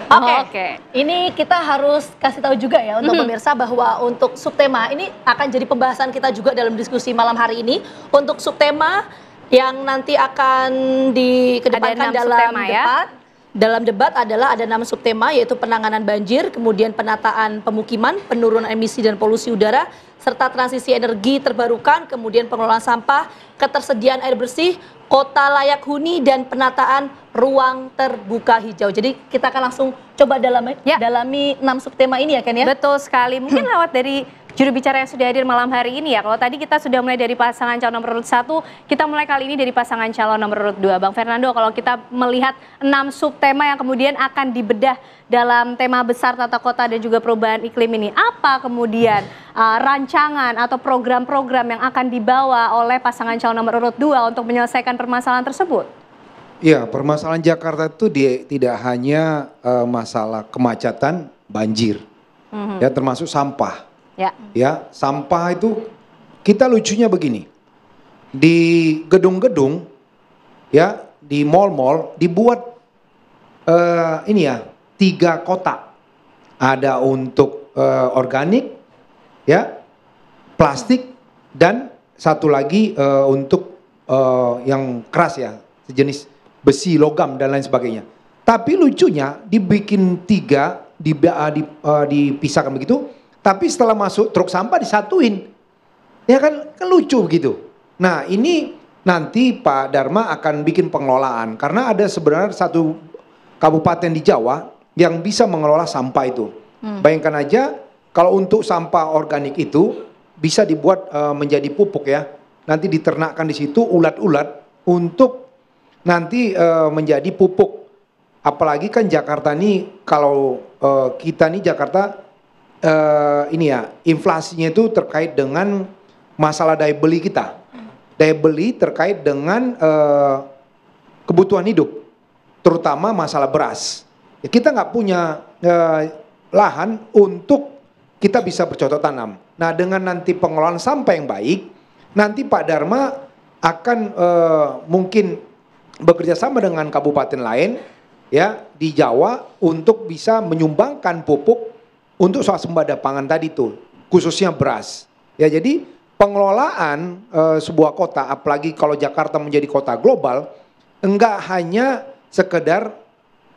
Oke. Ini kita harus kasih tahu juga ya untuk pemirsa bahwa untuk subtema ini akan jadi pembahasan kita juga dalam diskusi malam hari ini. Untuk subtema yang nanti akan dikedepankan dalam debat adalah ada 6 subtema, yaitu penanganan banjir, kemudian penataan pemukiman, penurunan emisi dan polusi udara, serta transisi energi terbarukan, kemudian pengelolaan sampah, ketersediaan air bersih, kota layak huni, dan penataan ruang terbuka hijau. Jadi kita akan langsung coba dalami 6 subtema ini ya Ken ya? Betul sekali, mungkin lewat dari juru bicara yang sudah hadir malam hari ini ya. Kalau tadi kita sudah mulai dari pasangan calon nomor urut 1, kita mulai kali ini dari pasangan calon nomor urut 2. Bang Fernando, kalau kita melihat 6 subtema yang kemudian akan dibedah dalam tema besar tata kota dan juga perubahan iklim ini, apa kemudian rancangan atau program-program yang akan dibawa oleh pasangan calon nomor urut 2 untuk menyelesaikan permasalahan tersebut? Ya, permasalahan Jakarta itu tidak hanya masalah kemacetan, banjir, ya termasuk sampah. Ya, sampah itu kita lucunya begini, di gedung-gedung, ya di mall-mall dibuat 3 kotak, ada untuk organik, ya plastik, dan satu lagi untuk yang keras ya, sejenis besi, logam dan lain sebagainya. Tapi lucunya dibikin 3, dipisahkan begitu. Tapi setelah masuk truk sampah disatuin, ya kan lucu begitu. Nah ini nanti Pak Dharma akan bikin pengelolaan, karena ada sebenarnya satu kabupaten di Jawa yang bisa mengelola sampah itu. Bayangkan aja kalau untuk sampah organik itu bisa dibuat menjadi pupuk ya. Nanti diternakkan di situ ulat-ulat untuk nanti menjadi pupuk. Apalagi kan Jakarta nih, kalau kita nih Jakarta inflasinya itu terkait dengan masalah daya beli kita. Daya beli terkait dengan kebutuhan hidup, terutama masalah beras. Ya, kita nggak punya lahan untuk kita bisa bercocok tanam. Nah dengan nanti pengelolaan sampah yang baik, nanti Pak Dharma akan mungkin bekerja sama dengan kabupaten lain ya di Jawa untuk bisa menyumbangkan pupuk untuk swasembada pangan tadi tuh, khususnya beras. Ya jadi pengelolaan sebuah kota, apalagi kalau Jakarta menjadi kota global, enggak hanya sekedar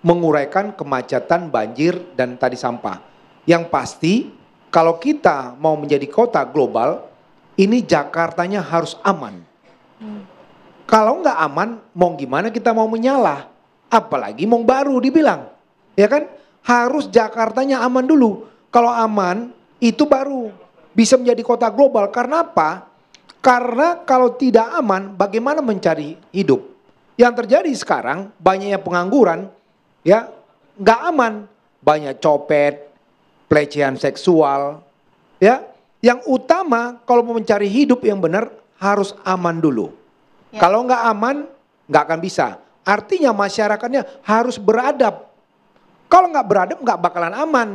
menguraikan kemacetan, banjir, dan tadi sampah. Yang pasti kalau kita mau menjadi kota global, ini Jakartanya harus aman. Kalau enggak aman, mau gimana kita mau menyalah? Apalagi mau baru dibilang, ya kan? Harus Jakartanya aman dulu. Kalau aman, itu baru bisa menjadi kota global. Karena apa? Karena kalau tidak aman, bagaimana mencari hidup? Yang terjadi sekarang, banyaknya pengangguran, ya nggak aman. Banyak copet, pelecehan seksual, ya. Yang utama kalau mau mencari hidup yang benar, harus aman dulu. Ya. Kalau nggak aman, nggak akan bisa. Artinya masyarakatnya harus beradab. Kalau nggak beradab, nggak bakalan aman.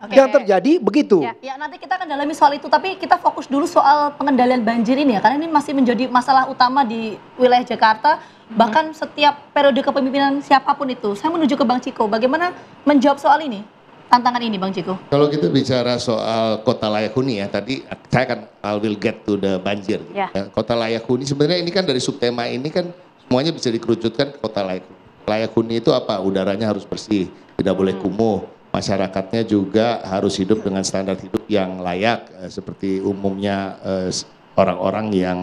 Yang terjadi begitu. Ya, nanti kita akan dalami soal itu, tapi kita fokus dulu soal pengendalian banjir ini ya, karena ini masih menjadi masalah utama di wilayah Jakarta, bahkan setiap periode kepemimpinan siapapun itu. Saya menuju ke Bang Ciko, bagaimana menjawab soal ini, tantangan ini Bang Ciko? Kalau kita bicara soal kota layak huni ya, tadi saya kan I will get to the banjir. Ya, kota layak huni sebenarnya ini kan dari subtema ini kan semuanya bisa dikerucutkan ke kota layak huni. Layak huni itu apa? Udaranya harus bersih, tidak boleh kumuh. Masyarakatnya juga harus hidup dengan standar hidup yang layak, seperti umumnya orang-orang yang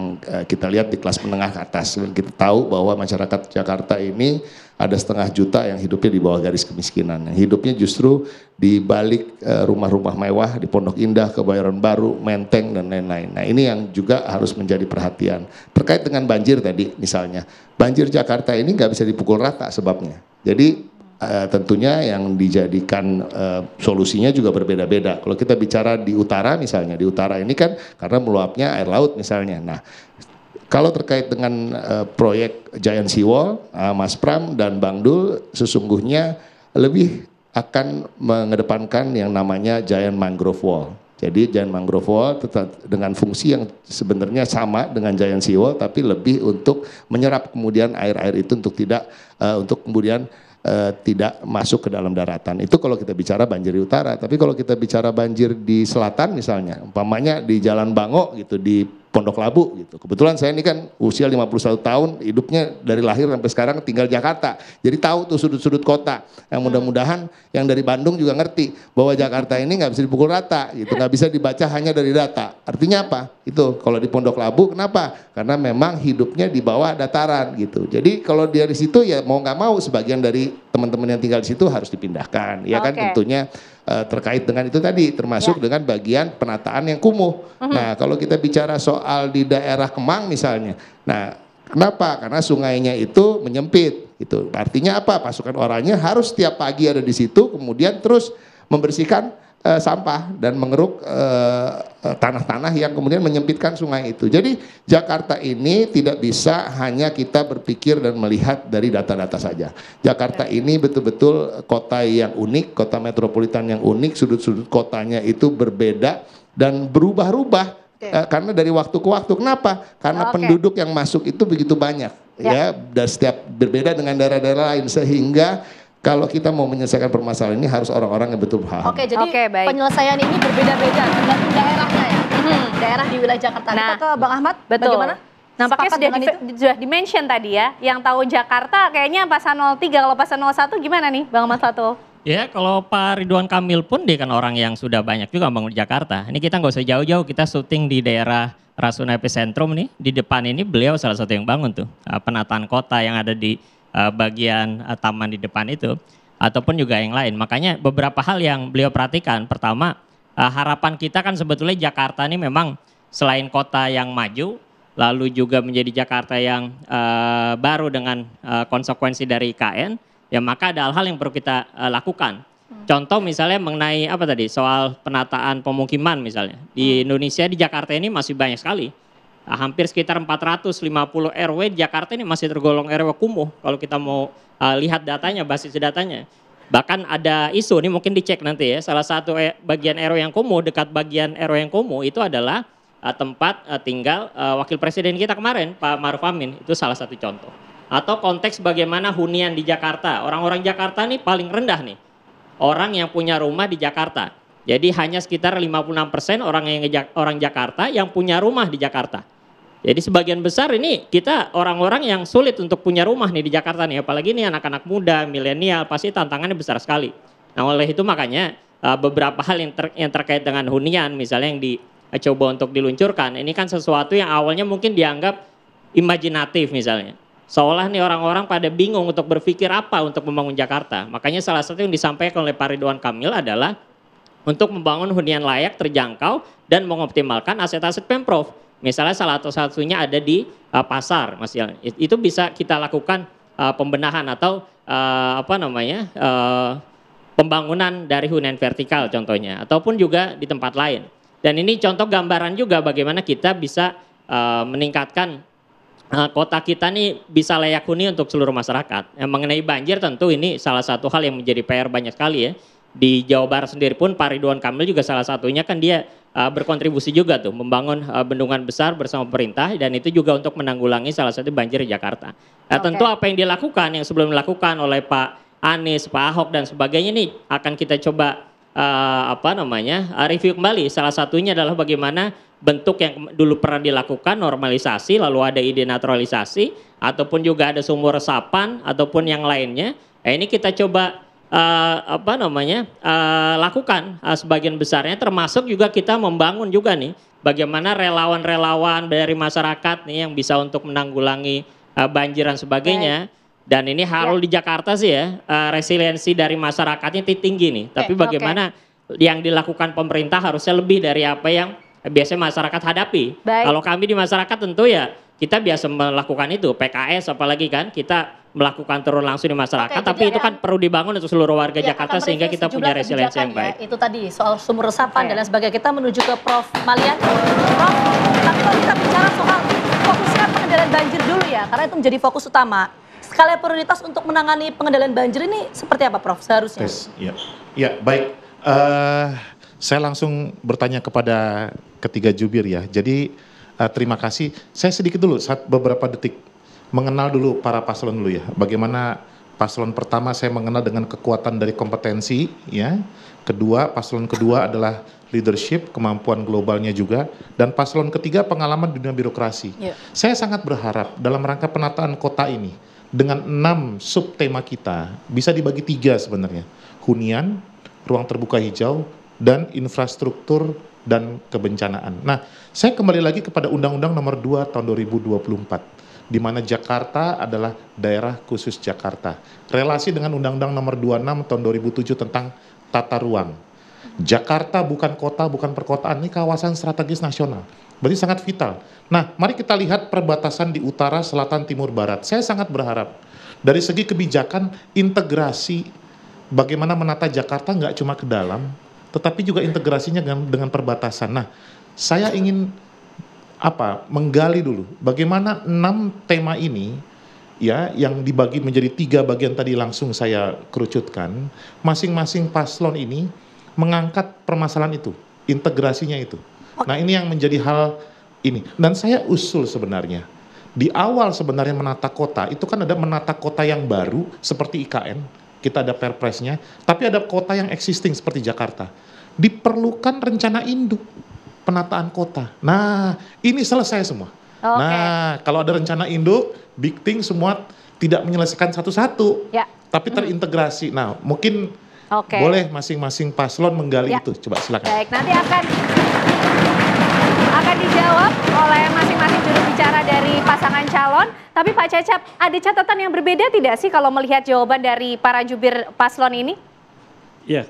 kita lihat di kelas menengah ke atas. Kita tahu bahwa masyarakat Jakarta ini ada 500 juta yang hidupnya di bawah garis kemiskinan. Hidupnya justru di balik rumah-rumah mewah di Pondok Indah, Kebayoran Baru, Menteng, dan lain-lain. Nah ini yang juga harus menjadi perhatian. Terkait dengan banjir tadi misalnya, banjir Jakarta ini nggak bisa dipukul rata sebabnya. Jadi tentunya yang dijadikan solusinya juga berbeda-beda. Kalau kita bicara di utara misalnya, di utara ini kan karena meluapnya air laut misalnya. Nah kalau terkait dengan proyek Giant Seawall, Mas Pram dan Bang Dul sesungguhnya lebih akan mengedepankan yang namanya Giant Mangrove Wall. Jadi Giant Mangrove Wall tetap dengan fungsi yang sebenarnya sama dengan Giant Seawall, tapi lebih untuk menyerap kemudian air-air itu untuk tidak untuk kemudian tidak masuk ke dalam daratan. Itu kalau kita bicara banjir di utara. Tapi kalau kita bicara banjir di selatan misalnya, umpamanya di Jalan Bango gitu, di Pondok Labu gitu. Kebetulan saya ini kan usia 51 tahun, hidupnya dari lahir sampai sekarang tinggal Jakarta. Jadi tahu tuh sudut-sudut kota. Yang mudah-mudahan yang dari Bandung juga ngerti bahwa Jakarta ini nggak bisa dipukul rata gitu, nggak bisa dibaca hanya dari data. Artinya apa? Itu kalau di Pondok Labu kenapa? Karena memang hidupnya di bawah dataran gitu. Jadi kalau dia di situ ya mau nggak mau sebagian dari teman-teman yang tinggal di situ harus dipindahkan. Ya kan tentunya terkait dengan itu tadi, termasuk dengan bagian penataan yang kumuh. Nah, kalau kita bicara soal di daerah Kemang misalnya, nah kenapa? Karena sungainya itu menyempit, gitu. Artinya apa? Pasukan orangnya harus setiap pagi ada di situ, kemudian terus membersihkan sampah dan mengeruk tanah-tanah yang kemudian menyempitkan sungai itu. Jadi Jakarta ini tidak bisa hanya kita berpikir dan melihat dari data-data saja. Jakarta ini betul-betul kota yang unik, kota metropolitan yang unik, sudut-sudut kotanya itu berbeda dan berubah-ubah karena dari waktu ke waktu. Kenapa? Karena penduduk yang masuk itu begitu banyak, ya, dan setiap berbeda dengan daerah-daerah lain sehingga kalau kita mau menyelesaikan permasalahan ini harus orang-orang yang betul paham. Oke, jadi penyelesaian ini berbeda-beda tergantung daerahnya ya. Daerah di wilayah Jakarta. Kita ke Bang Ahmad, bagaimana? Nampaknya sudah di-mention tadi ya, yang tahu Jakarta kayaknya pasan 03, kalau pasan 01 gimana nih Bang Ahmad Fatul? Ya, kalau Pak Ridwan Kamil pun dia kan orang yang sudah banyak juga bangun di Jakarta. Ini kita nggak usah jauh-jauh, kita syuting di daerah Rasuna Epicentrum nih. Di depan ini beliau salah satu yang bangun tuh, penataan kota yang ada di bagian taman di depan itu, ataupun juga yang lain. Makanya beberapa hal yang beliau perhatikan. Pertama, harapan kita kan sebetulnya Jakarta ini memang selain kota yang maju, lalu juga menjadi Jakarta yang baru dengan konsekuensi dari IKN, ya maka ada hal-hal yang perlu kita lakukan. Contoh misalnya mengenai apa tadi, soal penataan pemukiman misalnya. Di Indonesia, di Jakarta ini masih banyak sekali. Hampir sekitar 450 RW di Jakarta ini masih tergolong RW kumuh kalau kita mau lihat datanya, basis datanya. Bahkan ada isu, ini mungkin dicek nanti ya, salah satu bagian RW yang kumuh, dekat bagian RW yang kumuh itu adalah tempat tinggal wakil presiden kita kemarin, Pak Maruf Amin, itu salah satu contoh. Atau konteks bagaimana hunian di Jakarta, orang-orang Jakarta nih paling rendah nih, orang yang punya rumah di Jakarta. Jadi hanya sekitar 56% orang Jakarta yang punya rumah di Jakarta. Jadi sebagian besar ini kita orang-orang yang sulit untuk punya rumah nih di Jakarta nih, apalagi nih anak-anak muda, milenial, pasti tantangannya besar sekali. Nah oleh itu makanya beberapa hal yang terkait dengan hunian misalnya yang dicoba untuk diluncurkan, ini kan sesuatu yang awalnya mungkin dianggap imajinatif misalnya. Seolah nih orang-orang pada bingung untuk berpikir apa untuk membangun Jakarta. Makanya salah satu yang disampaikan oleh Pak Ridwan Kamil adalah untuk membangun hunian layak, terjangkau, dan mengoptimalkan aset-aset Pemprov. Misalnya salah satunya ada di pasar, Mas Ian. Itu bisa kita lakukan pembenahan atau pembangunan dari hunian vertikal contohnya, ataupun juga di tempat lain. Dan ini contoh gambaran juga bagaimana kita bisa meningkatkan kota kita nih bisa layak huni untuk seluruh masyarakat. Mengenai banjir tentu ini salah satu hal yang menjadi PR banyak sekali ya. Di Jawa Barat sendiri pun Pak Ridwan Kamil juga salah satunya kan dia berkontribusi juga tuh membangun bendungan besar bersama pemerintah, dan itu juga untuk menanggulangi salah satu banjir di Jakarta. Nah, tentu apa yang dilakukan, yang sebelum dilakukan oleh Pak Anies, Pak Ahok dan sebagainya ini akan kita coba review kembali. Salah satunya adalah bagaimana bentuk yang dulu pernah dilakukan normalisasi, lalu ada ide naturalisasi, ataupun juga ada sumur resapan ataupun yang lainnya. Nah, ini kita coba lakukan sebagian besarnya, termasuk juga kita membangun juga nih bagaimana relawan-relawan dari masyarakat nih yang bisa untuk menanggulangi banjir dan sebagainya. Dan ini harus di Jakarta sih ya, resiliensi dari masyarakatnya tinggi nih. Tapi bagaimana yang dilakukan pemerintah harusnya lebih dari apa yang biasanya masyarakat hadapi. Kalau kami di masyarakat tentu ya kita biasa melakukan itu, PKS apalagi kan kita melakukan turun langsung di masyarakat, tapi itu kan perlu dibangun untuk seluruh warga Jakarta sehingga kita punya resiliensi yang baik. Itu tadi soal sumur resapan dan lain sebagainya. Kita menuju ke Prof. Malian. Prof, tapi kalau kita bicara soal fokusnya pengendalian banjir dulu ya, karena itu menjadi fokus utama. Skala prioritas untuk menangani pengendalian banjir ini seperti apa, Prof, seharusnya? Ya, baik. Saya langsung bertanya kepada ketiga jubir ya. Jadi terima kasih. Saya sedikit dulu, beberapa detik mengenal dulu para paslon dulu ya. Bagaimana Paslon pertama saya mengenal dengan kekuatan dari kompetensi, ya. Kedua, paslon kedua adalah leadership, kemampuan globalnya juga. Dan paslon ketiga pengalaman dunia birokrasi. Saya sangat berharap dalam rangka penataan kota ini, dengan 6 subtema kita, bisa dibagi 3 sebenarnya. Hunian, ruang terbuka hijau, dan infrastruktur dan kebencanaan. Nah, saya kembali lagi kepada Undang-Undang Nomor 2 Tahun 2024. Di mana Jakarta adalah daerah khusus Jakarta. Relasi dengan Undang-Undang Nomor 26 Tahun 2007 tentang tata ruang. Jakarta bukan kota, bukan perkotaan, ini kawasan strategis nasional. Berarti sangat vital. Nah, mari kita lihat perbatasan di utara, selatan, timur, barat. Saya sangat berharap dari segi kebijakan integrasi bagaimana menata Jakarta nggak cuma ke dalam, tetapi juga integrasinya dengan perbatasan. Nah, saya ingin menggali dulu bagaimana 6 tema ini ya yang dibagi menjadi 3 bagian tadi langsung saya kerucutkan. Masing-masing paslon ini mengangkat permasalahan itu, integrasinya itu. Nah, ini yang menjadi hal ini. Dan saya usul sebenarnya di awal sebenarnya menata kota itu kan ada menata kota yang baru seperti IKN, kita ada perpresnya, tapi ada kota yang existing seperti Jakarta. Diperlukan rencana induk penataan kota. Nah, ini selesai semua. Nah, kalau ada rencana induk, big thing semua tidak menyelesaikan satu-satu, tapi terintegrasi. Nah, mungkin boleh masing-masing paslon menggali itu. Coba silakan. Baik, nanti akan dijawab oleh masing-masing juru bicara dari pasangan calon. Tapi Pak Cecep, ada catatan yang berbeda tidak sih kalau melihat jawaban dari para jubir paslon ini? Ya.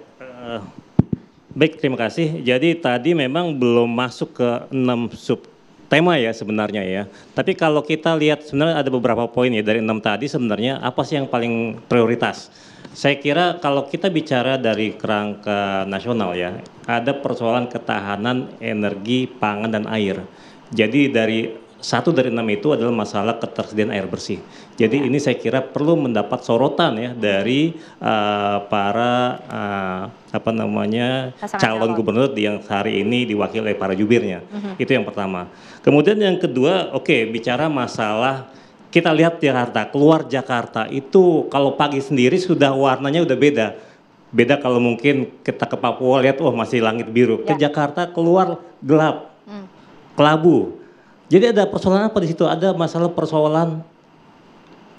Baik, terima kasih. Jadi tadi memang belum masuk ke 6 subtema ya sebenarnya ya. Tapi kalau kita lihat sebenarnya ada beberapa poin ya dari 6 tadi sebenarnya apa sih yang paling prioritas. Saya kira kalau kita bicara dari kerangka nasional ya, ada persoalan ketahanan energi, pangan, dan air. Jadi satu dari 6 itu adalah masalah ketersediaan air bersih. Jadi ini saya kira perlu mendapat sorotan ya dari para calon gubernur yang hari ini diwakili oleh para jubirnya. Itu yang pertama. Kemudian yang kedua, bicara masalah kita lihat Jakarta, keluar Jakarta itu kalau pagi sendiri sudah warnanya udah beda. Beda kalau mungkin kita ke Papua lihat masih langit biru. Ke Jakarta keluar gelap, kelabu. Jadi ada persoalan apa di situ? Ada masalah persoalan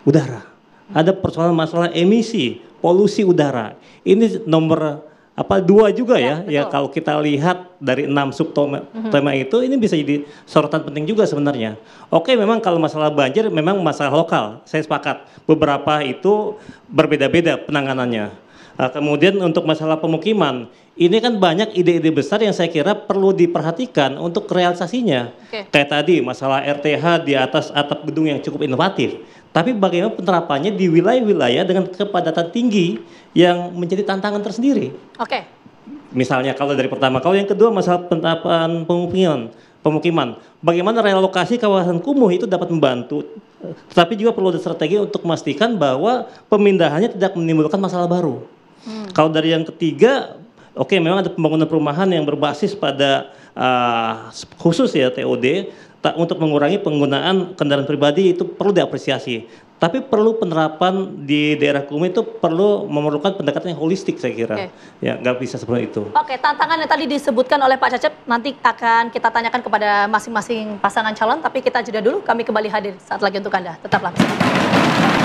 udara, ada persoalan masalah emisi, polusi udara. Ini nomor 2 juga ya. Ya kalau kita lihat dari 6 subtema itu, ini bisa jadi sorotan penting juga sebenarnya. Memang kalau masalah banjir memang masalah lokal, saya sepakat. Beberapa itu berbeda-beda penanganannya. Kemudian untuk masalah pemukiman, ini kan banyak ide-ide besar yang saya kira perlu diperhatikan untuk realisasinya. Kayak tadi masalah RTH di atas atap gedung yang cukup inovatif. Tapi bagaimana penerapannya di wilayah-wilayah dengan kepadatan tinggi yang menjadi tantangan tersendiri. Misalnya kalau dari pertama, kalau yang kedua masalah penerapan pemukiman. Bagaimana relokasi kawasan kumuh itu dapat membantu. Tetapi juga perlu ada strategi untuk memastikan bahwa pemindahannya tidak menimbulkan masalah baru. Kalau dari yang ketiga, memang ada pembangunan perumahan yang berbasis pada khusus ya TOD untuk mengurangi penggunaan kendaraan pribadi itu perlu diapresiasi. Tapi perlu penerapan di daerah kumuh itu perlu memerlukan pendekatan yang holistik saya kira. Ya nggak bisa seperti itu. Tantangan yang tadi disebutkan oleh Pak Cecep nanti akan kita tanyakan kepada masing-masing pasangan calon. Tapi kita jeda dulu, kami kembali hadir saat lagi untuk Anda. Tetaplah bersama.